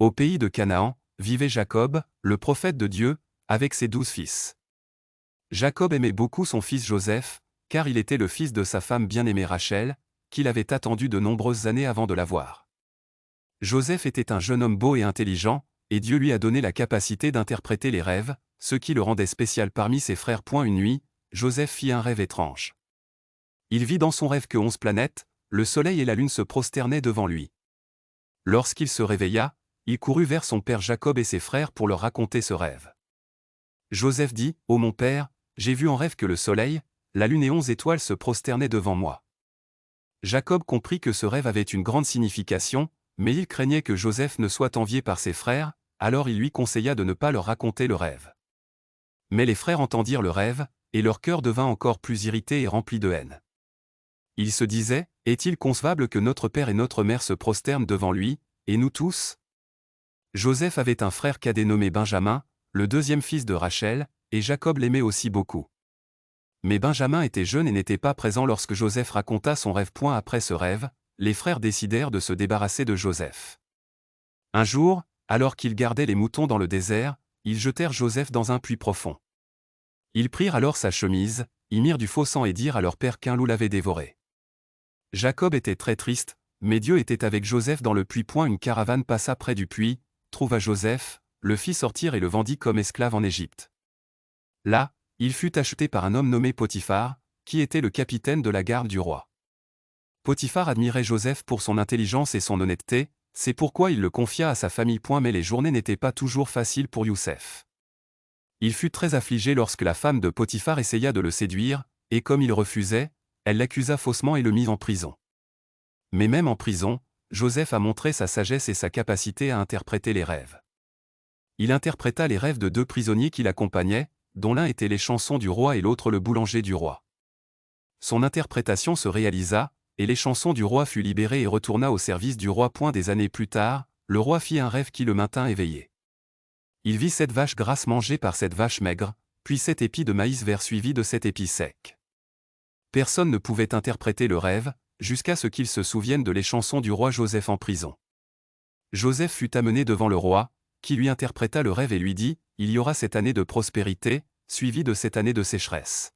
Au pays de Canaan, vivait Jacob, le prophète de Dieu, avec ses 12 fils. Jacob aimait beaucoup son fils Joseph, car il était le fils de sa femme bien-aimée Rachel, qu'il avait attendu de nombreuses années avant de l'avoir. Joseph était un jeune homme beau et intelligent, et Dieu lui a donné la capacité d'interpréter les rêves, ce qui le rendait spécial parmi ses frères. Une nuit, Joseph fit un rêve étrange. Il vit dans son rêve que 11 planètes, le soleil et la lune se prosternaient devant lui. Lorsqu'il se réveilla, il courut vers son père Jacob et ses frères pour leur raconter ce rêve. Joseph dit, « Ô mon père, j'ai vu en rêve que le soleil, la lune et 11 étoiles se prosternaient devant moi. » Jacob comprit que ce rêve avait une grande signification, mais il craignait que Joseph ne soit envié par ses frères, alors il lui conseilla de ne pas leur raconter le rêve. Mais les frères entendirent le rêve, et leur cœur devint encore plus irrité et rempli de haine. Ils se disaient, « Est-il concevable que notre père et notre mère se prosternent devant lui, et nous tous ?» Joseph avait un frère cadet nommé Benjamin, le deuxième fils de Rachel, et Jacob l'aimait aussi beaucoup. Mais Benjamin était jeune et n'était pas présent lorsque Joseph raconta son rêve. Après ce rêve, les frères décidèrent de se débarrasser de Joseph. Un jour, alors qu'ils gardaient les moutons dans le désert, ils jetèrent Joseph dans un puits profond. Ils prirent alors sa chemise, y mirent du faux sang et dirent à leur père qu'un loup l'avait dévoré. Jacob était très triste, mais Dieu était avec Joseph dans le puits. Une caravane passa près du puits, trouva Joseph, le fit sortir et le vendit comme esclave en Égypte. Là, il fut acheté par un homme nommé Potiphar, qui était le capitaine de la garde du roi. Potiphar admirait Joseph pour son intelligence et son honnêteté, c'est pourquoi il le confia à sa famille. Mais les journées n'étaient pas toujours faciles pour Youssef. Il fut très affligé lorsque la femme de Potiphar essaya de le séduire, et comme il refusait, elle l'accusa faussement et le mit en prison. Mais même en prison, Joseph a montré sa sagesse et sa capacité à interpréter les rêves. Il interpréta les rêves de 2 prisonniers qui l'accompagnaient, dont l'un était les chansons du roi et l'autre le boulanger du roi. Son interprétation se réalisa, et les chansons du roi fut libéré et retourna au service du roi. Des années plus tard, le roi fit un rêve qui le maintint éveillé. Il vit 7 vaches grasses mangées par 7 vaches maigres, puis 7 épis de maïs vert suivis de 7 épis secs. Personne ne pouvait interpréter le rêve, jusqu'à ce qu'il se souvienne de les chansons du roi Joseph en prison. Joseph fut amené devant le roi, qui lui interpréta le rêve et lui dit, « Il y aura cette année de prospérité, suivie de cette année de sécheresse.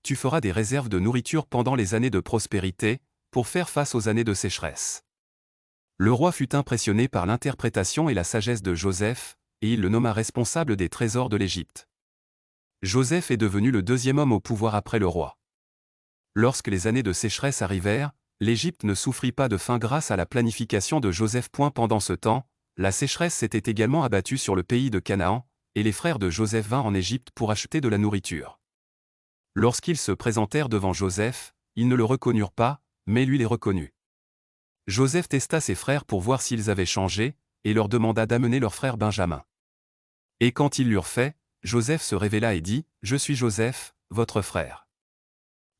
Tu feras des réserves de nourriture pendant les années de prospérité, pour faire face aux années de sécheresse. » Le roi fut impressionné par l'interprétation et la sagesse de Joseph, et il le nomma responsable des trésors de l'Égypte. Joseph est devenu le 2e homme au pouvoir après le roi. Lorsque les années de sécheresse arrivèrent, l'Égypte ne souffrit pas de faim grâce à la planification de Joseph. Pendant ce temps, la sécheresse s'était également abattue sur le pays de Canaan, et les frères de Joseph vinrent en Égypte pour acheter de la nourriture. Lorsqu'ils se présentèrent devant Joseph, ils ne le reconnurent pas, mais lui les reconnut. Joseph testa ses frères pour voir s'ils avaient changé, et leur demanda d'amener leur frère Benjamin. Et quand ils l'eurent fait, Joseph se révéla et dit, « Je suis Joseph, votre frère. »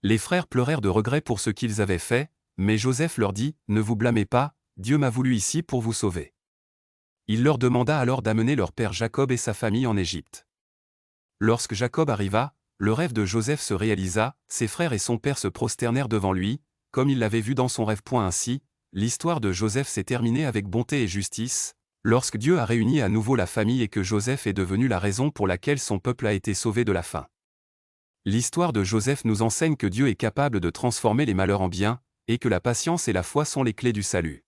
Les frères pleurèrent de regret pour ce qu'ils avaient fait, mais Joseph leur dit, « Ne vous blâmez pas, Dieu m'a voulu ici pour vous sauver. » Il leur demanda alors d'amener leur père Jacob et sa famille en Égypte. Lorsque Jacob arriva, le rêve de Joseph se réalisa, ses frères et son père se prosternèrent devant lui, comme il l'avait vu dans son rêve. Ainsi, l'histoire de Joseph s'est terminée avec bonté et justice, lorsque Dieu a réuni à nouveau la famille et que Joseph est devenu la raison pour laquelle son peuple a été sauvé de la faim. L'histoire de Joseph nous enseigne que Dieu est capable de transformer les malheurs en bien, et que la patience et la foi sont les clés du salut.